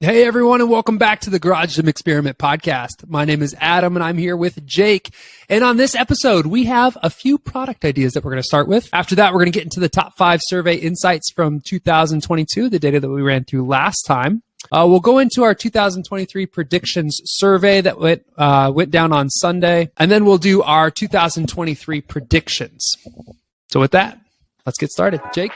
Hey everyone, and welcome back to the Garage Gym Experiment podcast. My name is Adam and I'm here with Jake. And on this episode, we have a few product ideas that we're going to start with. After that, we're going to get into the top 5 survey insights from 2022, the data that we ran through last time. We'll go into our 2023 predictions survey that went down on Sunday, and then we'll do our 2023 predictions. So with that, let's get started. Jake?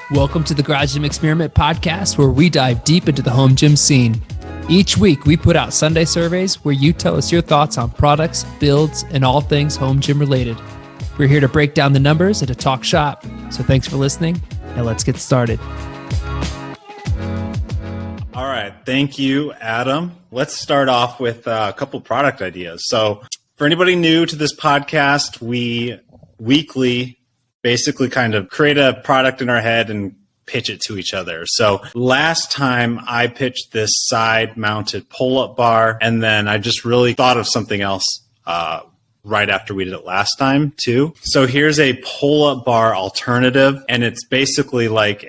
Welcome to the Garage Gym Experiment podcast, where we dive deep into the home gym scene. Each week, we put out Sunday surveys where you tell us your thoughts on products, builds, and all things home gym related. We're here to break down the numbers and to talk shop. So thanks for listening, and let's get started. All right. Thank you, Adam. Let's start off with a couple product ideas. So for anybody new to this podcast, we weekly basically kind of create a product in our head and pitch it to each other. So last time I pitched this side-mounted pull-up bar, and then I just really thought of something else right after we did it last time too. So here's a pull-up bar alternative, and it's basically like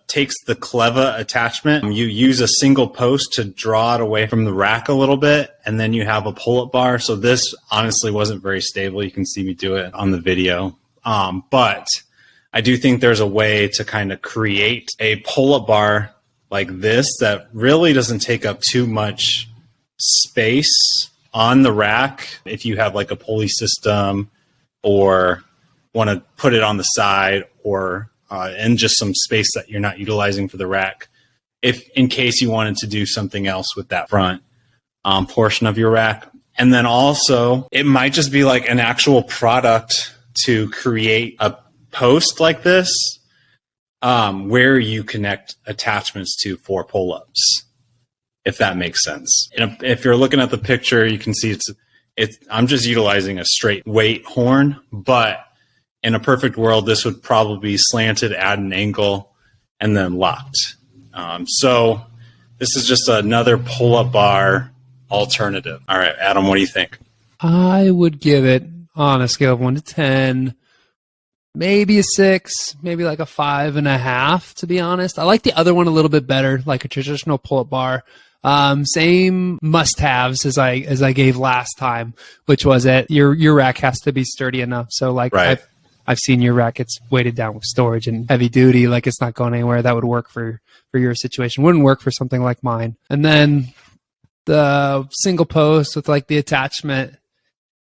takes the cleva attachment. You use a single post to draw it away from the rack a little bit, and then you have a pull-up bar. So this honestly wasn't very stable. You can see me do it on the video. But I do think there's a way to kind of create a pull-up bar like this that really doesn't take up too much space on the rack if you have like a pulley system or want to put it on the side or in just some space that you're not utilizing for the rack, if in case you wanted to do something else with that front portion of your rack. And then also it might just be like an actual product to create a post like this where you connect attachments to for pull-ups, if that makes sense. If you're looking at the picture, you can see I'm just utilizing a straight weight horn, but in a perfect world, this would probably be slanted at an angle and then locked. So this is just another pull-up bar alternative. All right, Adam, what do you think? I would give it, on a scale of 1 to 10, maybe a 6, maybe like a 5.5, to be honest. I like the other one a little bit better, like a traditional pull-up bar. Same must-haves as I gave last time, which was that your rack has to be sturdy enough. So like right. I've seen your rack, it's weighted down with storage and heavy duty, like it's not going anywhere. That would work for your situation. Wouldn't work for something like mine. And then the single post with like the attachment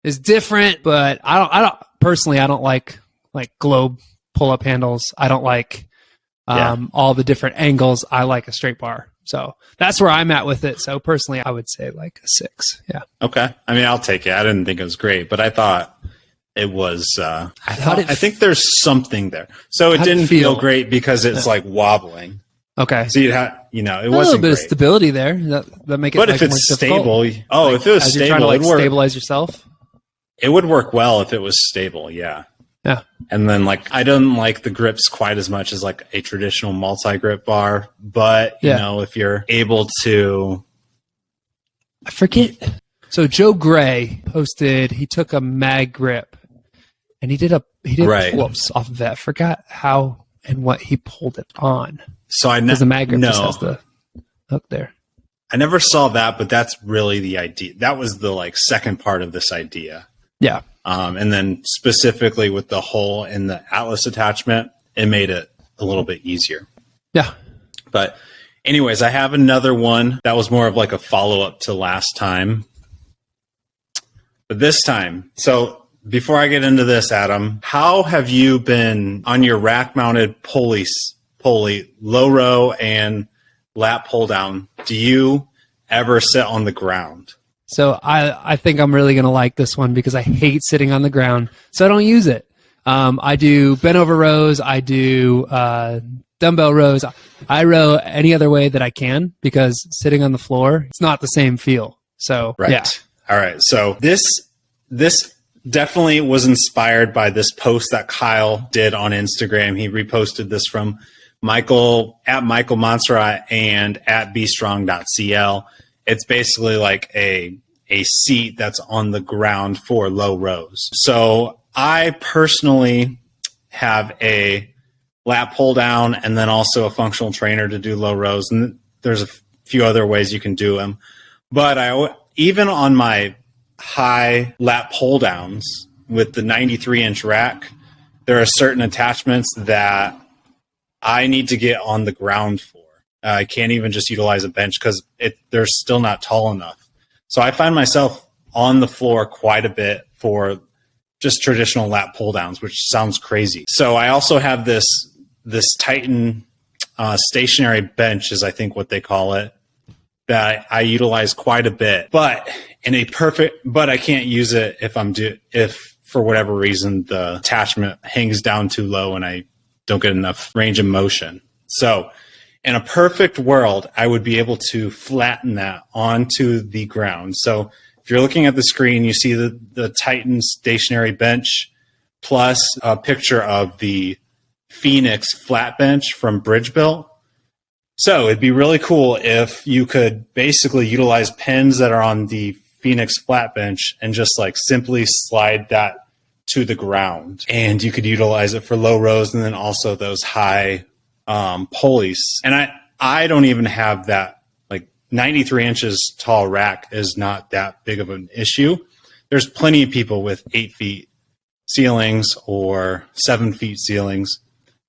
is different, but I don't like globe pull-up handles. I don't like all the different angles. I like a straight bar. So that's where I'm at with it. So personally, I would say like a 6. Yeah. Okay. I mean, I'll take it. I didn't think it was great, but I thought it was, I think there's something there. So it didn't feel great because it's like wobbling. Okay. So it wasn't a little bit of stability there. That make it. But if it's stable, if it was stable, you're trying to stabilize yourself. It would work well if it was stable. Yeah. Yeah. And then I don't like the grips quite as much as like a traditional multi-grip bar, but you know, if you're able to, I forget. So Joe Gray posted, he took a mag grip and he did pull-ups off of that. I forgot how and what he pulled it on. So because the mag grip just has the hook there. I never saw that, but that's really the idea. That was the second part of this idea. Yeah. And then specifically with the hole in the Atlas attachment, it made it a little bit easier. Yeah. But anyways, I have another one that was more of like a follow-up to last time. But this time, so before I get into this, Adam, how have you been on your rack-mounted pulley, low row and lat pull down? Do you ever sit on the ground? So I think I'm really going to like this one because I hate sitting on the ground, so I don't use it. I do bent over rows. I do dumbbell rows. I row any other way that I can because sitting on the floor, it's not the same feel. So, right. Yeah. All right. So this definitely was inspired by this post that Kyle did on Instagram. He reposted this from Michael at Michael Montserrat and at bstrong.cl. It's basically like a seat that's on the ground for low rows. So I personally have a lat pull down and then also a functional trainer to do low rows. And there's a few other ways you can do them. But even on my high lat pull downs with the 93-inch rack, there are certain attachments that I need to get on the ground for. I can't even just utilize a bench because they're still not tall enough. So I find myself on the floor quite a bit for just traditional lat pull downs, which sounds crazy. So I also have this Titan stationary bench, is I think what they call it, that I utilize quite a bit. But I can't use it if for whatever reason the attachment hangs down too low and I don't get enough range of motion. So in a perfect world, I would be able to flatten that onto the ground. So if you're looking at the screen, you see the Titan stationary bench plus a picture of the Phoenix flat bench from Bridgebuilt. So it'd be really cool if you could basically utilize pins that are on the Phoenix flat bench and just like simply slide that to the ground. And you could utilize it for low rows and then also those high pulleys. And I don't even have that, like 93 inches tall rack is not that big of an issue. There's plenty of people with 8 feet ceilings or 7 feet ceilings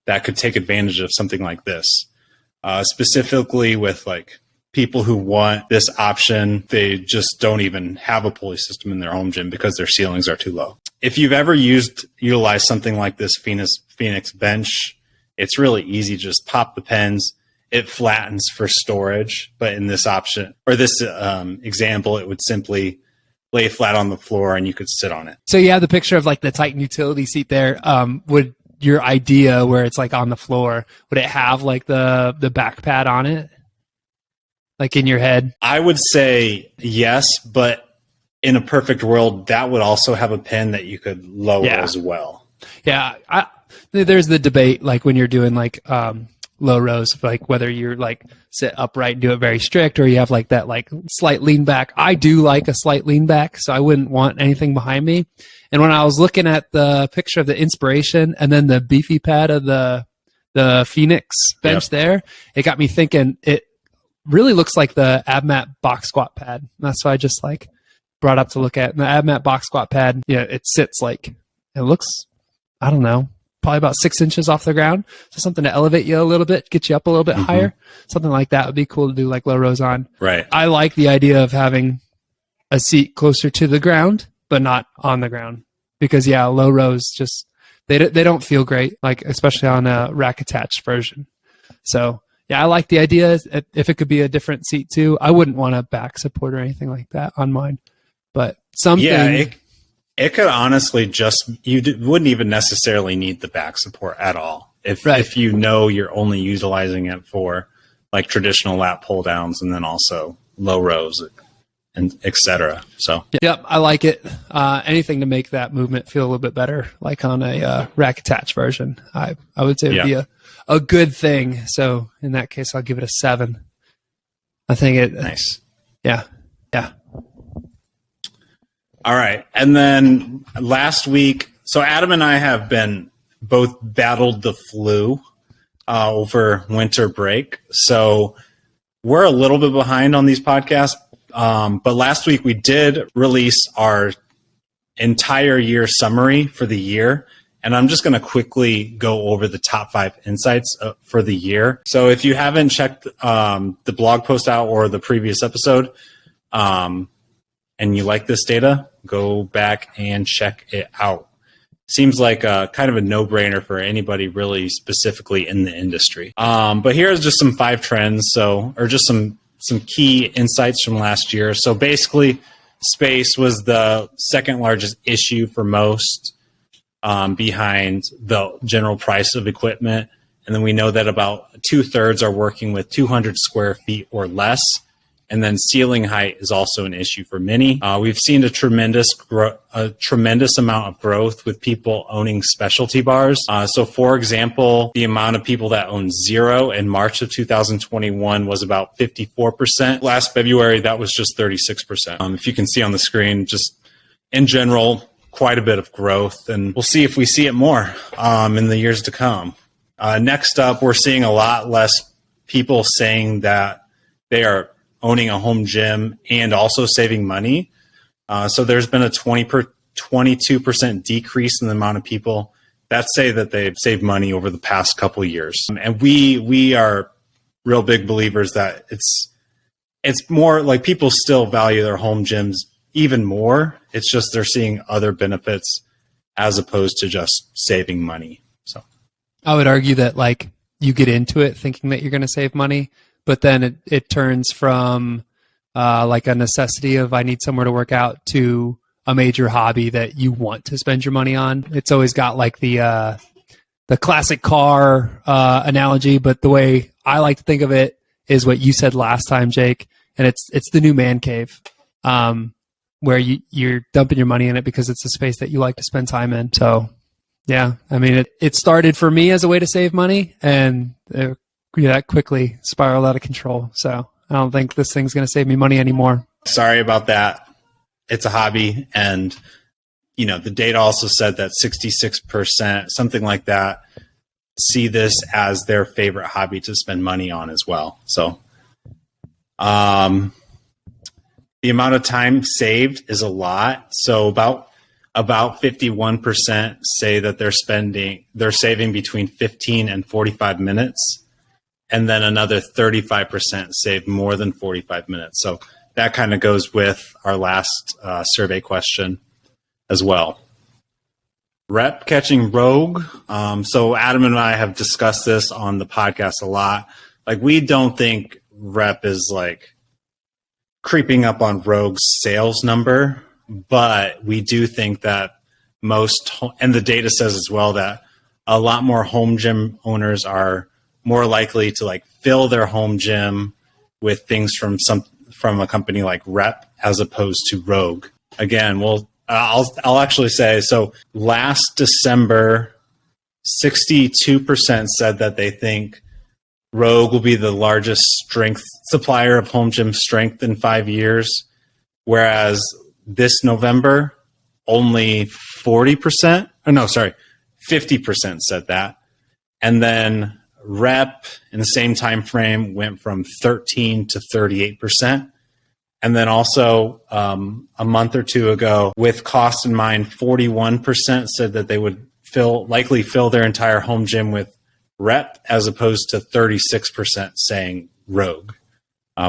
that could take advantage of something like this. Specifically with like people who want this option, they just don't even have a pulley system in their home gym because their ceilings are too low. If you've ever utilized something like this Phoenix bench, it's really easy. Just pop the pins. It flattens for storage. But in this option or this example, it would simply lay flat on the floor and you could sit on it. So you have the picture of like the Titan utility seat there. Would your idea where it's like on the floor, would it have like the back pad on it? Like in your head? I would say yes, but in a perfect world, that would also have a pin that you could lower as well. Yeah. There's the debate, like when you're doing like low rows, like whether you're like sit upright and do it very strict, or you have like that like slight lean back. I do like a slight lean back, so I wouldn't want anything behind me. And when I was looking at the picture of the Inspiration and then the beefy pad of the Phoenix bench there, it got me thinking it really looks like the AbMat box squat pad. That's why I just like brought up to look at. And the AbMat box squat pad, it sits like, it looks, I don't know, probably about 6 inches off the ground. So something to elevate you a little bit, get you up a little bit higher. Something like that would be cool to do like low rows on. Right. I like the idea of having a seat closer to the ground, but not on the ground, because low rows just, they don't feel great, like especially on a rack attached version. So I like the idea. If it could be a different seat too, I wouldn't want a back support or anything like that on mine, but something. Yeah, it could honestly just, wouldn't even necessarily need the back support at all. If you know you're only utilizing it for like traditional lat pull downs and then also low rows and et cetera. So yep, I like it. Anything to make that movement feel a little bit better, like on a rack attached version, I would say would be a good thing. So in that case, I'll give it a 7. I think it. Nice. Yeah. All right. And then last week, so Adam and I have both battled the flu over winter break. So we're a little bit behind on these podcasts. But last week we did release our entire year summary for the year. And I'm just going to quickly go over the top 5 insights for the year. So if you haven't checked the blog post out or the previous episode, and you like this data, go back and check it out. Seems like kind of a no-brainer for anybody really specifically in the industry. But here's just some 5 trends, or just some key insights from last year. So basically, space was the second largest issue for most, behind the general price of equipment. And then we know that about 2/3 are working with 200 square feet or less. And then ceiling height is also an issue for many. We've seen a tremendous amount of growth with people owning specialty bars. So for example, the amount of people that own Zero in March of 2021 was about 54%. Last February, that was just 36%. If you can see on the screen, just in general, quite a bit of growth, and we'll see if we see it more in the years to come. Next up, we're seeing a lot less people saying that they are owning a home gym and also saving money. So there's been a 22% decrease in the amount of people that say that they've saved money over the past couple of years. And we are real big believers that it's more like people still value their home gyms even more. It's just they're seeing other benefits as opposed to just saving money. So I would argue that like you get into it thinking that you're going to save money, but then it turns from like a necessity of I need somewhere to work out to a major hobby that you want to spend your money on. It's always got like the classic car analogy, but the way I like to think of it is what you said last time, Jake, and it's the new man cave, where you're dumping your money in it because it's a space that you like to spend time in. So yeah, I mean, it started for me as a way to save money, and that quickly spiraled out of control. So I don't think this thing's going to save me money anymore. Sorry about that. It's a hobby. And, the data also said that 66%, something like that, see this as their favorite hobby to spend money on as well. So the amount of time saved is a lot. So about 51% say that they're saving between 15 and 45 minutes. And then another 35% save more than 45 minutes. So that kind of goes with our last survey question as well. Rep catching rogue. So Adam and I have discussed this on the podcast a lot. Like, we don't think rep is like creeping up on rogue's sales number, but we do think that and the data says as well that a lot more home gym owners are more likely to like fill their home gym with things from a company like Rep as opposed to Rogue. Again, I'll actually say, so last December, 62% said that they think Rogue will be the largest strength supplier of home gym strength in 5 years, whereas this November, only 50% said that. And then Rep in the same time frame went from 13 to 38%. And then also a month or two ago, with cost in mind, 41% said that they would likely fill their entire home gym with Rep, as opposed to 36% saying Rogue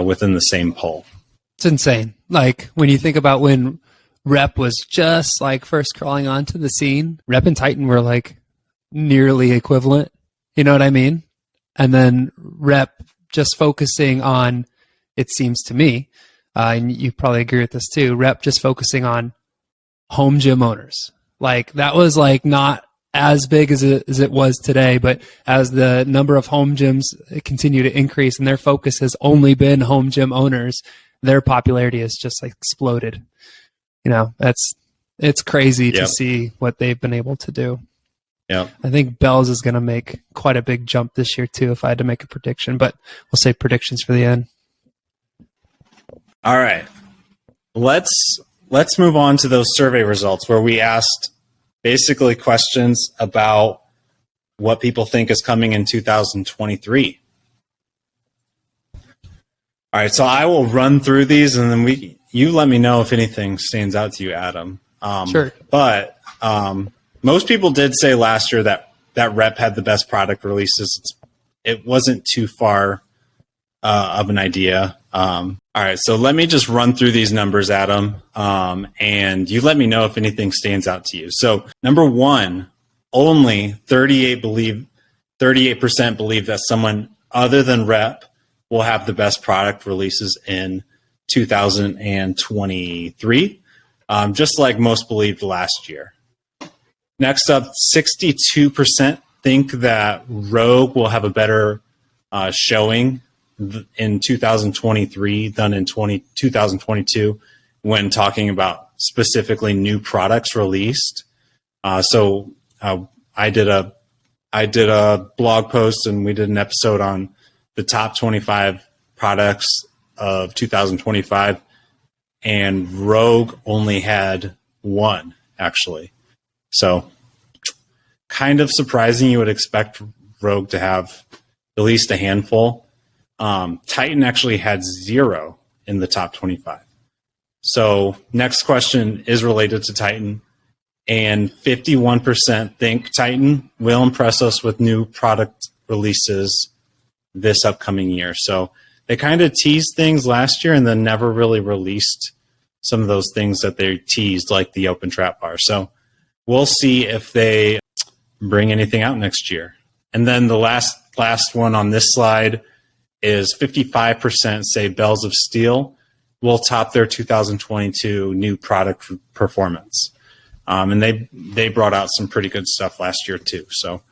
within the same poll. It's insane. Like, when you think about when Rep was just like first crawling onto the scene, Rep and Titan were like nearly equivalent. You know what I mean? And then Rep just focusing on, it seems to me, and you probably agree with this too, Rep just focusing on home gym owners. Like, that was like not as big as it was today, but as the number of home gyms continue to increase and their focus has only been home gym owners, their popularity has just like exploded. It's crazy to see what they've been able to do. Yeah, I think Bell's is going to make quite a big jump this year too, if I had to make a prediction, but we'll save predictions for the end. All right. Let's move on to those survey results where we asked basically questions about what people think is coming in 2023. All right, so I will run through these, and then you let me know if anything stands out to you, Adam. Sure. But most people did say last year that Rep had the best product releases. It wasn't too far of an idea. All right, so let me just run through these numbers, Adam, and you let me know if anything stands out to you. So number one, only 38% believe that someone other than Rep will have the best product releases in 2023, just like most believed last year. Next up, 62% think that Rogue will have a better showing in 2023 than in 2022 when talking about specifically new products released. So I did a blog post, and we did an episode on the top 25 products of 2025, and Rogue only had one actually. So kind of surprising. You would expect Rogue to have at least a handful. Titan actually had 0 in the top 25. So next question is related to Titan. And 51% think Titan will impress us with new product releases this upcoming year. So they kind of teased things last year and then never really released some of those things that they teased, like the open trap bar. So we'll see if they bring anything out next year. And then the last one on this slide is 55% say Bells of Steel will top their 2022 new product performance. And they brought out some pretty good stuff last year too. So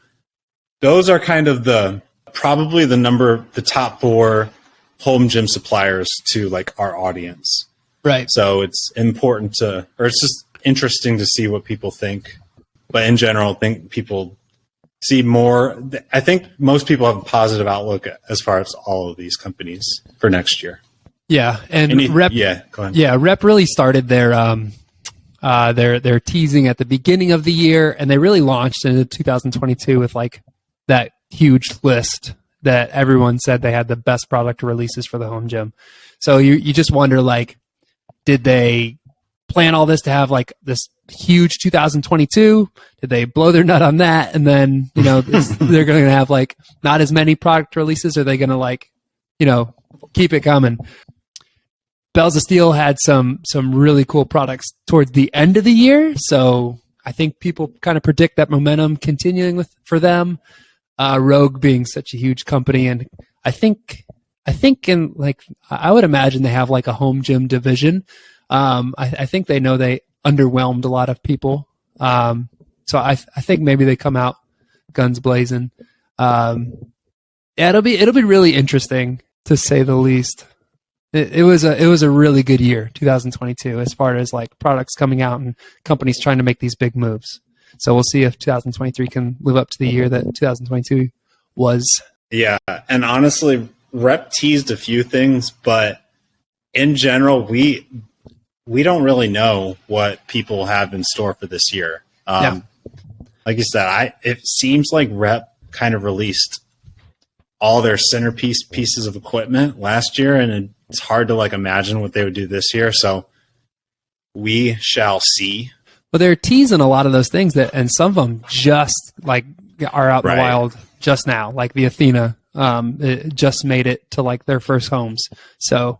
those are kind of the top 4 home gym suppliers to like our audience. Right. So it's it's just interesting to see what people think. But in general, I think people see more. I think most people have a positive outlook as far as all of these companies for next year. Yeah. And Rep, go ahead. Yeah, Rep really started their teasing at the beginning of the year, and they really launched into 2022 with like that huge list that everyone said they had the best product releases for the home gym. So you just wonder, like, did they plan all this to have like this huge 2022? Did they blow their nut on that? And then, they're going to have like not as many product releases? Are they going to like, keep it coming? Bells of Steel had some really cool products towards the end of the year. So I think people kind of predict that momentum continuing for them. Rogue being such a huge company. And I think in like, I would imagine they have like a home gym division. I think they know they underwhelmed a lot of people. So I think maybe they come out guns blazing. Yeah, it'll be really interesting to say the least. It was a really good year, 2022, as far as like products coming out and companies trying to make these big moves. So we'll see if 2023 can live up to the year that 2022 was. Yeah, and honestly, Rep teased a few things, but in general, we don't really know what people have in store for this year. Like you said, it seems like Rep kind of released all their centerpiece pieces of equipment last year, and it's hard to like imagine what they would do this year. So we shall see. Well, they're teasing a lot of those things and some of them just like are out in the wild just now, like the Athena. It just made it to like their first homes. So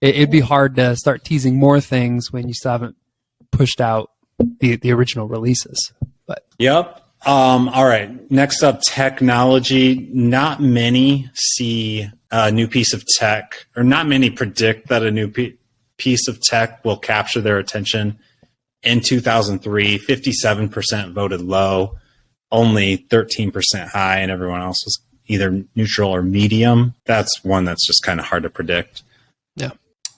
it'd be hard to start teasing more things when you still haven't pushed out the original releases. But yep. All right. Next up, technology. Not many see a new piece of tech, or not many predict that a new piece of tech will capture their attention in 2003. 57% voted low, only 13% high, and everyone else was either neutral or medium. That's one that's just kind of hard to predict. Yeah.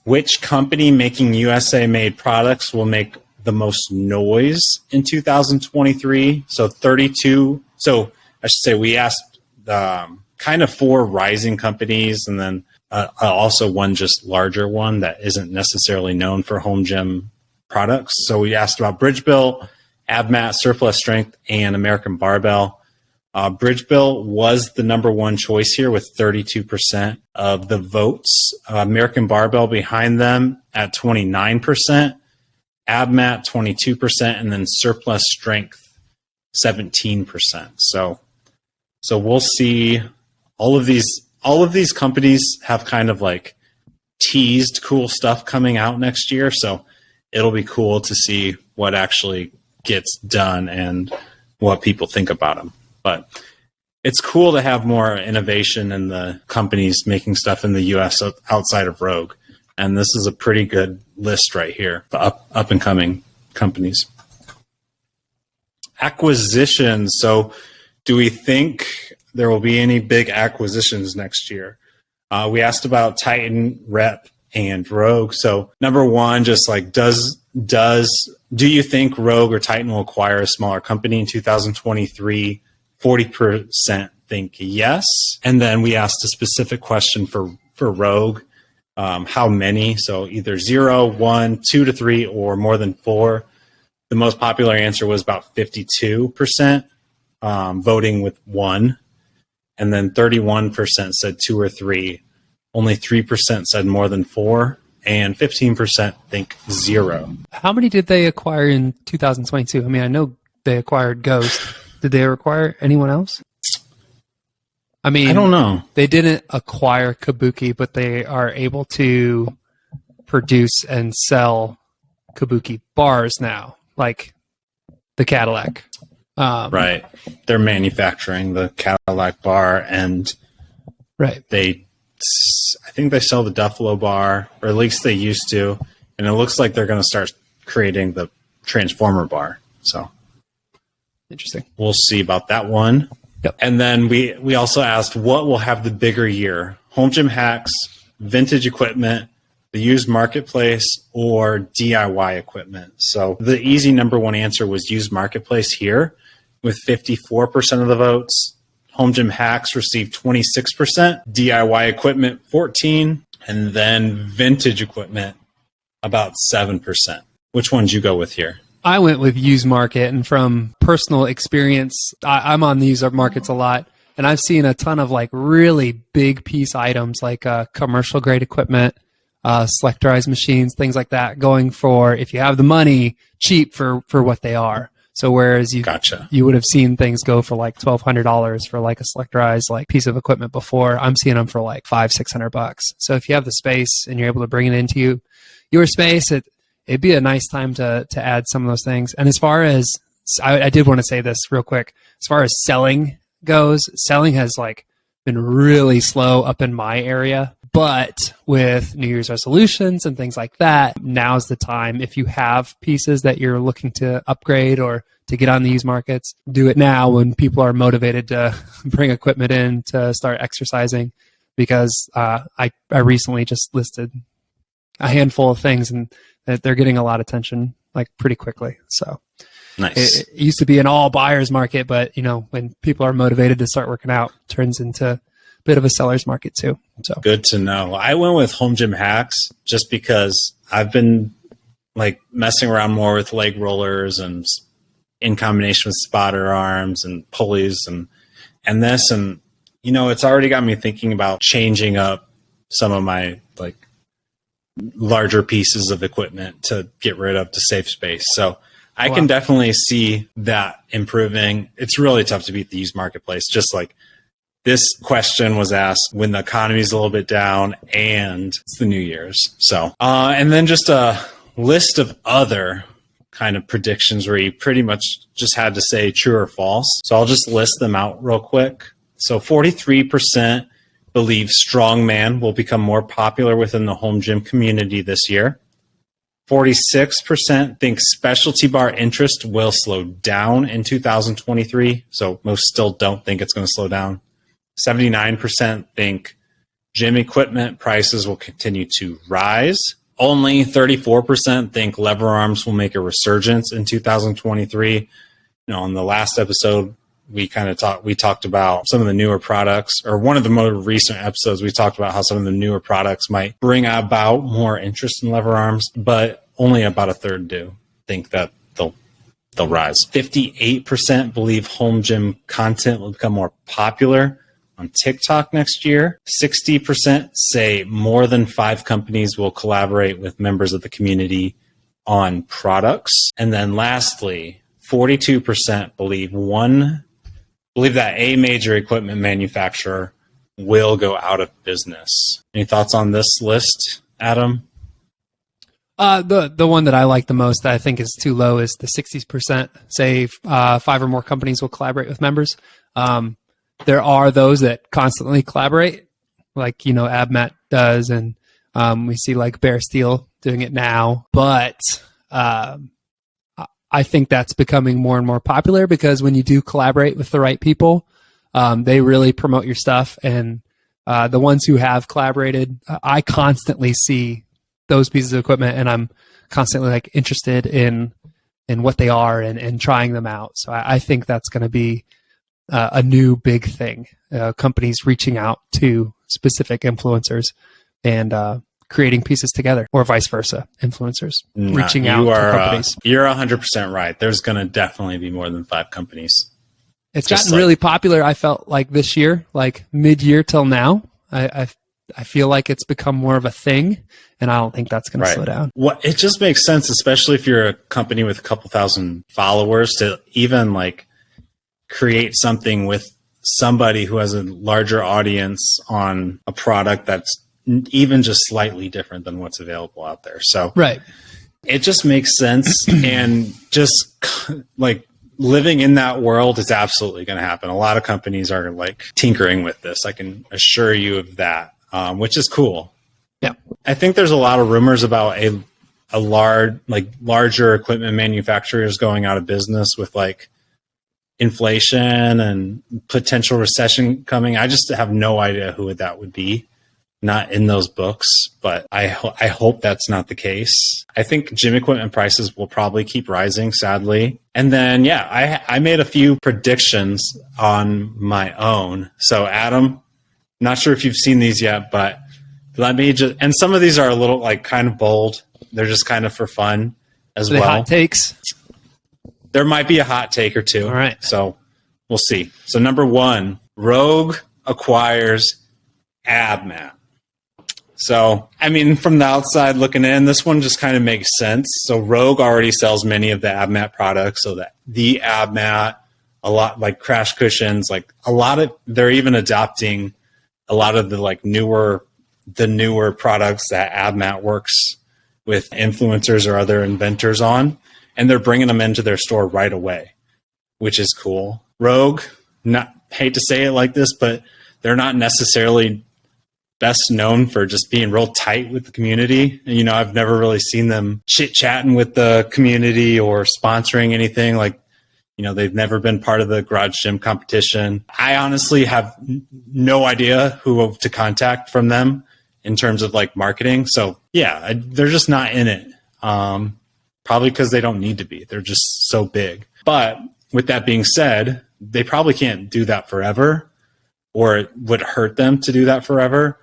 Which company making USA-made products will make the most noise in 2023? So 32. So I should say we asked kind of 4 rising companies, and then also one just larger one that isn't necessarily known for home gym products. So we asked about Bridgebill, AbMat, Surplus Strength, and American Barbell. Bridgebill was the number one choice here with 32% of the votes. American Barbell behind them at 29%. AbMat 22%, and then Surplus Strength 17%. So we'll see. All of these companies have kind of like teased cool stuff coming out next year. So it'll be cool to see what actually gets done and what people think about them. But it's cool to have more innovation in the companies making stuff in the U.S. outside of Rogue. And this is a pretty good list right here, the up and coming companies. Acquisitions. So do we think there will be any big acquisitions next year? We asked about Titan, Rep, and Rogue. So number one, just like do you think Rogue or Titan will acquire a smaller company in 2023? 40% think yes. And then we asked a specific question for Rogue. How many? So either 0, 1, 2 to 3, or more than 4. The most popular answer was about 52%, voting with 1. And then 31% said 2 or 3. Only 3% said more than 4. And 15% think 0. How many did they acquire in 2022? I mean, I know they acquired Ghost. Did they acquire anyone else? I mean, I don't know. They didn't acquire Kabuki, but they are able to produce and sell Kabuki bars now, like the Cadillac. Right. They're manufacturing the Cadillac bar, and right. I think they sell the Duffalo bar, or at least they used to, and it looks like they're going to start creating the Transformer bar. So interesting. We'll see about that one. Yep. And then we also asked what will have the bigger year: home gym hacks, vintage equipment, the used marketplace, or DIY equipment. So the easy number one answer was used marketplace here with 54% of the votes. Home gym hacks received 26%, DIY equipment 14%, and then vintage equipment about 7%. Which one did you go with here? I went with used market, and from personal experience, I'm on the used markets a lot, and I've seen a ton of like really big piece items like commercial grade equipment, selectorized machines, things like that, going for, if you have the money, cheap for what they are. So whereas you would have seen things go for like $1,200 for like a selectorized like piece of equipment before, I'm seeing them for like $500-600. So if you have the space and you're able to bring it into your space, it'd be a nice time to add some of those things. And as far as, I did want to say this real quick, as far as selling goes, selling has like been really slow up in my area. But with New Year's resolutions and things like that, now's the time. If you have pieces that you're looking to upgrade or to get on these markets, do it now when people are motivated to bring equipment in to start exercising. Because I recently just listed a handful of things and that they're getting a lot of attention like pretty quickly. So nice. It used to be an all buyers market, but when people are motivated to start working out, it turns into bit of a seller's market too. So good to know. I went with home gym hacks just because I've been like messing around more with leg rollers and in combination with spotter arms and pulleys and this, and it's already got me thinking about changing up some of my like larger pieces of equipment to get rid of to save space. So I can definitely see that improving. It's really tough to beat the used marketplace. Just like this question was asked when the economy is a little bit down and it's the New Year's. So, and then just a list of other kind of predictions where you pretty much just had to say true or false. So I'll just list them out real quick. So 43% believe strongman will become more popular within the home gym community this year. 46% think specialty bar interest will slow down in 2023. So most still don't think it's going to slow down. 79% think gym equipment prices will continue to rise. Only 34% think lever arms will make a resurgence in 2023. On the last episode, we talked about some of the newer products, or one of the more recent episodes, we talked about how some of the newer products might bring about more interest in lever arms, but only about a third do think that they'll rise. 58% believe home gym content will become more popular on TikTok next year. 60% say more than 5 companies will collaborate with members of the community on products. And then lastly, 42% believe that a major equipment manufacturer will go out of business. Any thoughts on this list, Adam? The one that I like the most that I think is too low is the 60% say 5 or more companies will collaborate with members. There are those that constantly collaborate, like, AbMat does, and we see like Bear Steel doing it now. But I think that's becoming more and more popular because when you do collaborate with the right people, they really promote your stuff. And the ones who have collaborated, I constantly see those pieces of equipment, and I'm constantly like interested in what they are and trying them out. So I think that's going to be a new big thing. Companies reaching out to specific influencers and creating pieces together, or vice versa, influencers reaching out you to are, companies. You're 100% right. There's going to definitely be more than 5 companies. It's gotten really popular, I felt like this year, like mid-year till now. I feel like it's become more of a thing, and I don't think that's going to slow down. Well, it just makes sense, especially if you're a company with a couple thousand followers, to even like create something with somebody who has a larger audience on a product that's even just slightly different than what's available out there. So it just makes sense. And just like living in that world is absolutely going to happen. A lot of companies are like tinkering with this. I can assure you of that, which is cool. Yeah. I think there's a lot of rumors about larger equipment manufacturers going out of business with like inflation and potential recession coming. I just have no idea who that would be. Not in those books, but I hope that's not the case. I think gym equipment prices will probably keep rising, sadly. And then, I made a few predictions on my own. So Adam, not sure if you've seen these yet, but let me just, and some of these are a little like kind of bold. They're just kind of for fun as well. Hot takes? There might be a hot take or two. All right. So we'll see. So number 1, Rogue acquires AbMat. So, I mean, from the outside looking in, this one just kind of makes sense. So Rogue already sells many of the AbMat products. So that the AbMat, a lot like crash cushions, like a lot of, they're even adopting a lot of the like newer products that AbMat works with influencers or other inventors on, and they're bringing them into their store right away, which is cool. Rogue, hate to say it like this, but they're not necessarily best known for just being real tight with the community. And, I've never really seen them chit-chatting with the community or sponsoring anything. Like, they've never been part of the garage gym competition. I honestly have no idea who to contact from them in terms of like marketing. So they're just not in it. Probably because they don't need to be. They're just so big. But with that being said, they probably can't do that forever, or it would hurt them to do that forever.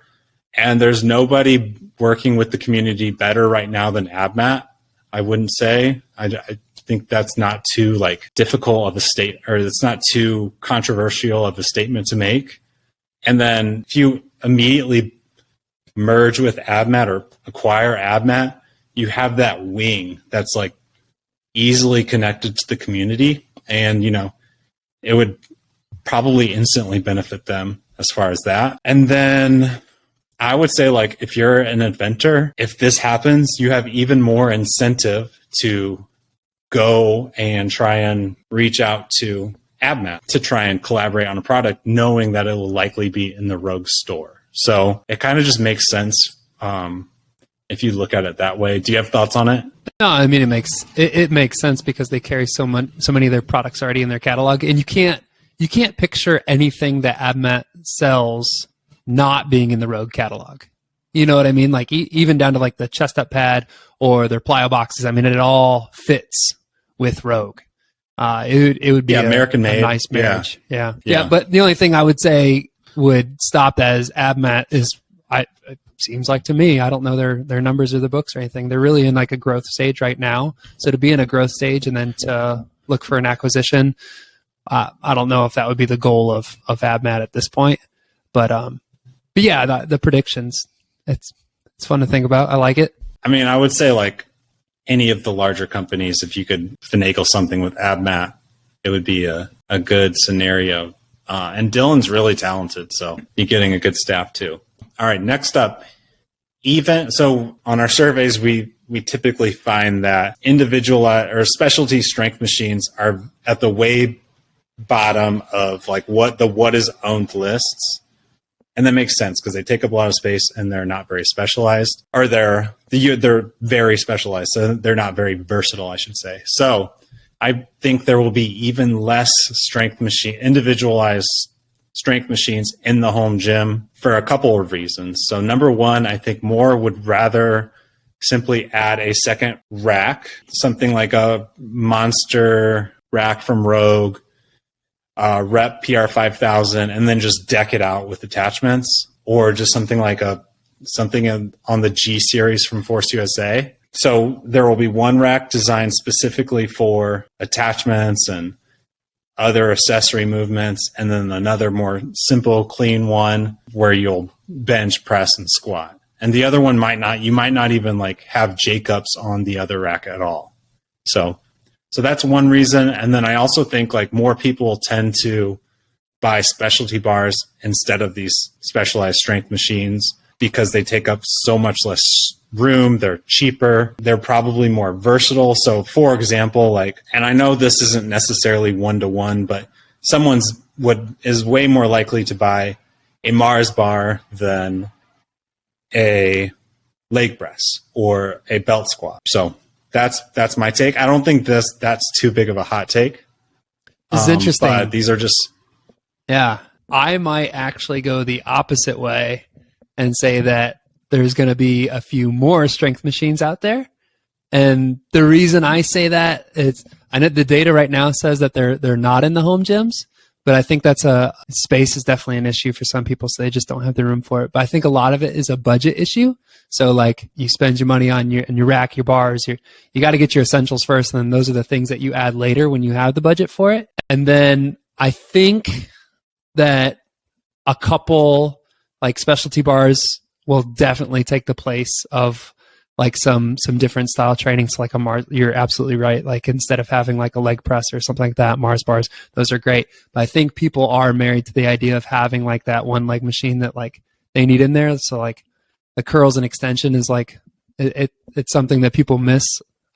And there's nobody working with the community better right now than AbMat, I wouldn't say. I think that's not too like difficult of a state, or it's not too controversial of a statement to make. And then if you immediately merge with AbMat or acquire AbMat, you have that wing that's like easily connected to the community. And, it would probably instantly benefit them as far as that. And then I would say, like, if you're an inventor, if this happens, you have even more incentive to go and try and reach out to AbMat to try and collaborate on a product, knowing that it will likely be in the Rogue store. So it kind of just makes sense if you look at it that way. Do you have thoughts on it? No, I mean, it makes sense because they carry so many of their products already in their catalog, and you can't picture anything that AbMat sells not being in the Rogue catalog. You know what I mean? Like even down to like the chest up pad or their plyo boxes. I mean, it all fits with Rogue. It would be American made. A nice marriage. Yeah. But the only thing I would say would stop that is AbMat is, it seems like to me, I don't know their numbers or the books or anything. They're really in like a growth stage right now. So to be in a growth stage and then to look for an acquisition, I don't know if that would be the goal of AbMat at this point. But yeah, the predictions, it's fun to think about. I like it. I mean, I would say like any of the larger companies, if you could finagle something with AbMat, it would be a good scenario. And Dylan's really talented, so you're getting a good staff too. All right, next up, so on our surveys, we typically find that individual or specialty strength machines are at the way bottom of like what is owned lists. And that makes sense because they take up a lot of space and they're not very specialized, or they're very specialized. So they're not very versatile, I should say. So I think there will be even less individualized strength machines in the home gym for a couple of reasons. So number one, I think more would rather simply add a second rack, something like a monster rack from Rogue, Rep PR 5000, and then just deck it out with attachments, or just something like a something on the G series from Force USA. So there will be one rack designed specifically for attachments and other accessory movements, and then another more simple, clean one where you'll bench, press, and squat. And the other one you might not even like have J-cups on the other rack at all. So that's one reason. And then I also think like more people tend to buy specialty bars instead of these specialized strength machines because they take up so much less room. They're cheaper. They're probably more versatile. So for example, and I know this isn't necessarily one-to-one, but is way more likely to buy a Mars bar than a leg press or a belt squat. So that's my take. I don't think that's too big of a hot take. This is interesting. But these are just... Yeah. I might actually go the opposite way and say that there's going to be a few more strength machines out there. And the reason I say that is I know the data right now says that they're not in the home gyms, but I think space is definitely an issue for some people. So they just don't have the room for it. But I think a lot of it is a budget issue. So like you spend your money on your rack, your bars, you got to get your essentials first. And then those are the things that you add later when you have the budget for it. And then I think that a couple like specialty bars will definitely take the place of like some different style training. So like a Mars, you're absolutely right. Like instead of having like a leg press or something like that, Mars bars, those are great. But I think people are married to the idea of having like that one leg machine that like they need in there. So like the curls and extension is like, it's something that people miss,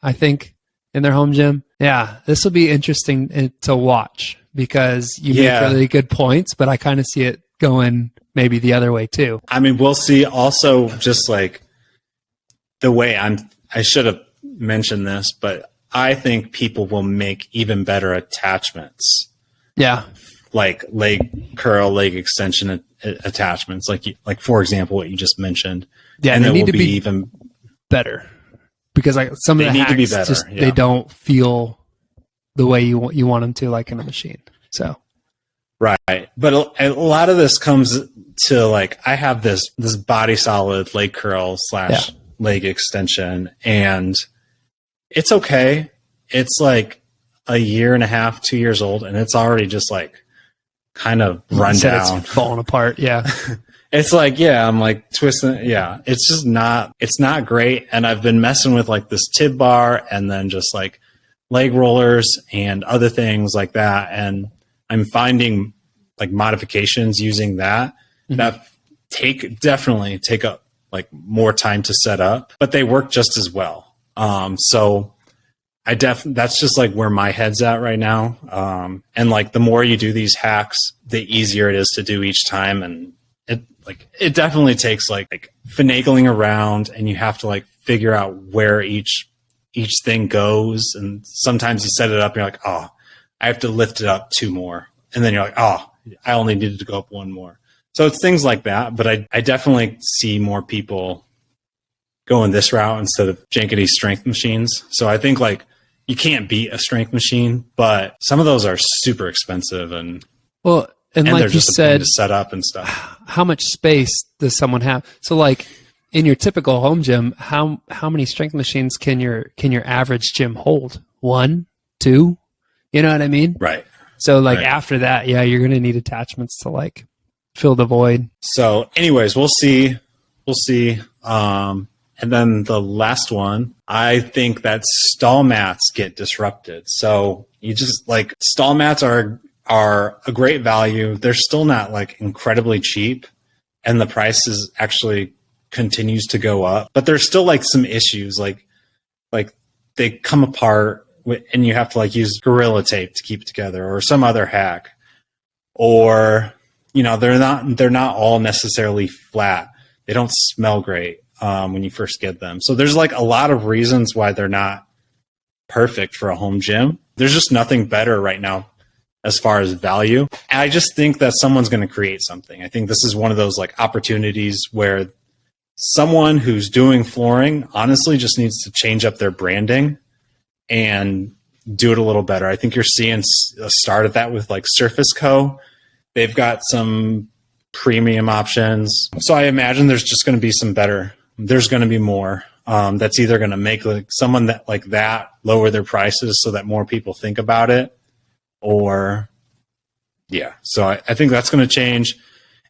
I think, in their home gym. Yeah, this will be interesting to watch because you make really good points, but I kind of see it going maybe the other way too. I mean, we'll see also just like the way I should have mentioned this, but I think people will make even better attachments. Yeah. Like leg curl, leg extension attachments. Like for example, what you just mentioned. Yeah. And they it need will to be even better because like some of the hacks need to be better, they don't feel the way you want them to, like in a machine. So. Right. But a lot of this comes to like, I have this body solid leg curl / leg extension, and it's okay. It's like a year and a half, 2 years old, and it's already just like kind of run down. It's falling apart. Yeah. It's like, I'm like twisting. Yeah. It's just it's not great. And I've been messing with like this tib bar and then just like leg rollers and other things like that. And I'm finding like modifications using that that definitely take up like more time to set up, but they work just as well. So that's just like where my head's at right now. And like the more you do these hacks, the easier it is to do each time. And it definitely takes like finagling around, and you have to like figure out where each thing goes. And sometimes you set it up and you're like, oh, I have to lift it up 2 more. And then you're like, oh, I only needed to go up 1 more. So it's things like that. But I definitely see more people going this route instead of jankety strength machines. So I think like you can't beat a strength machine, but some of those are super expensive and like they're you just said, to set up and stuff. How much space does someone have? So like in your typical home gym, how many strength machines can your average gym hold? 1, 2? You know what I mean? Right. So like after that, you're going to need attachments to like fill the void. So anyways, we'll see. And then the last one, I think that stall mats get disrupted. So you just like stall mats are a great value. They're still not like incredibly cheap, and the price is actually continues to go up, but there's still like some issues like they come apart and you have to like use Gorilla Tape to keep it together or some other hack, or they're not all necessarily flat. They don't smell great when you first get them. So there's like a lot of reasons why they're not perfect for a home gym. There's just nothing better right now as far as value. And I just think that someone's going to create something. I think this is one of those like opportunities where someone who's doing flooring honestly just needs to change up their branding and do it a little better. I think you're seeing a start of that with like Surface Co. They've got some premium options. So I imagine there's just going to be there's going to be more. That's either going to make like someone that like that lower their prices so that more people think about it, or yeah. So I think that's going to change.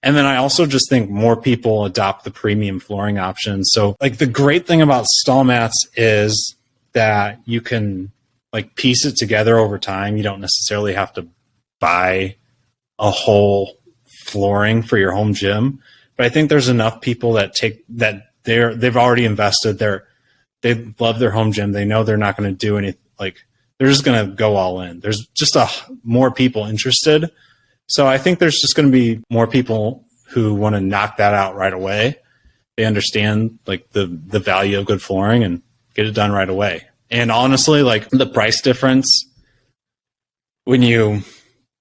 And then I also just think more people adopt the premium flooring option. So like the great thing about stall mats is that you can like piece it together over time. You don't necessarily have to buy a whole flooring for your home gym. But I think there's enough people that they've already invested. They love their home gym. They know they're not going to do anything, like they're just going to go all in. There's just more people interested. So I think there's just going to be more people who want to knock that out right away. They understand like the value of good flooring and get it done right away. And honestly, like the price difference when you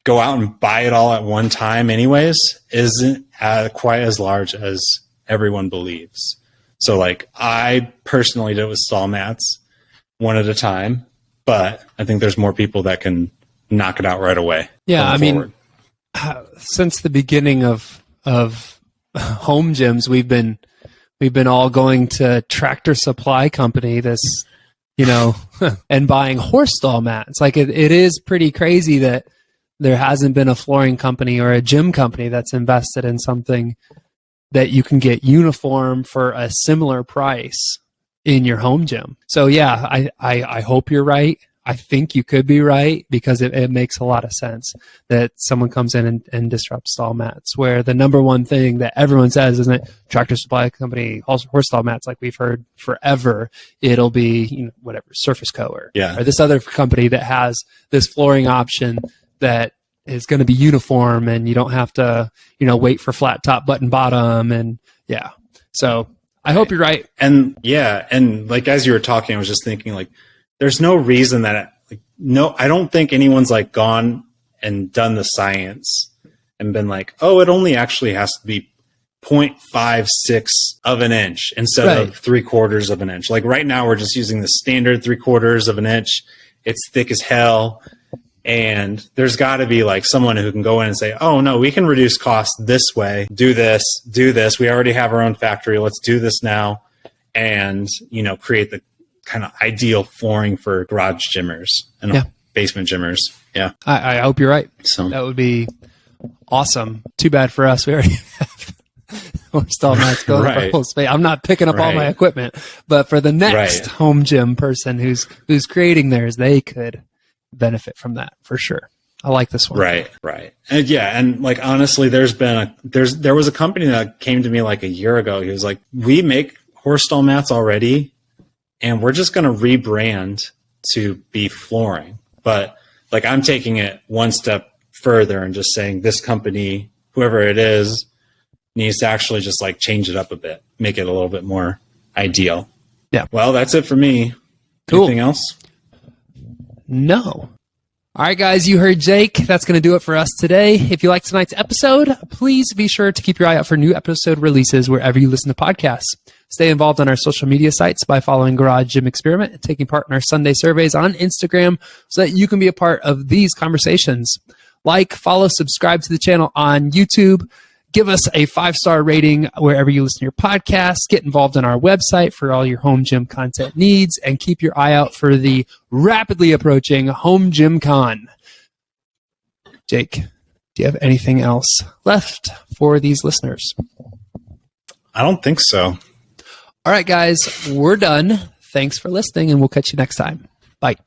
go out and buy it all at one time anyways isn't quite as large as everyone believes. So like I personally did it with stall mats one at a time, but I think there's more people that can knock it out right away. Yeah, I mean, since the beginning of home gyms, we've been all going to Tractor Supply Company, this, and buying horse stall mats. Like it is pretty crazy that there hasn't been a flooring company or a gym company that's invested in something that you can get uniform for a similar price in your home gym. So yeah, I hope you're right. I think you could be right, because it makes a lot of sense that someone comes in and disrupts stall mats, where the number one thing that everyone says, isn't it, Tractor Supply Company, horse stall mats, like we've heard forever, it'll be, whatever, Surface Co. or this other company that has this flooring option that is going to be uniform, and you don't have to, wait for flat top, button bottom. And yeah, so I hope you're right. And yeah. And like, as you were talking, I was just thinking like, there's no reason that I don't think anyone's like gone and done the science and been like, oh, it only actually has to be 0.56 of an inch instead of 3/4 of an inch. Like right now we're just using the standard 3/4 of an inch. It's thick as hell. And there's got to be like someone who can go in and say, oh no, we can reduce costs this way. Do this. We already have our own factory. Let's do this now. And, create the kind of ideal flooring for garage gymmers and basement gymmers. Yeah. I hope you're right. So that would be awesome. Too bad for us. We already have horse stall mats going for whole space. I'm not picking up all my equipment, but for the next home gym person who's creating theirs, they could benefit from that for sure. I like this one. Right. And yeah, and like honestly, there was a company that came to me like a year ago. He was like, we make horse stall mats already, and we're just going to rebrand to be flooring. But like I'm taking it one step further and just saying this company, whoever it is, needs to actually just like change it up a bit, make it a little bit more ideal. Yeah. Well, that's it for me. Cool. Anything else? No. All right, guys, you heard Jake. That's going to do it for us today. If you liked tonight's episode, please be sure to keep your eye out for new episode releases wherever you listen to podcasts. Stay involved on our social media sites by following Garage Gym Experiment and taking part in our Sunday surveys on Instagram so that you can be a part of these conversations. Like, follow, subscribe to the channel on YouTube. Give us a 5-star rating wherever you listen to your podcasts. Get involved in our website for all your home gym content needs, and keep your eye out for the rapidly approaching Home Gym Con. Jake, do you have anything else left for these listeners? I don't think so. All right, guys, we're done. Thanks for listening, and we'll catch you next time. Bye.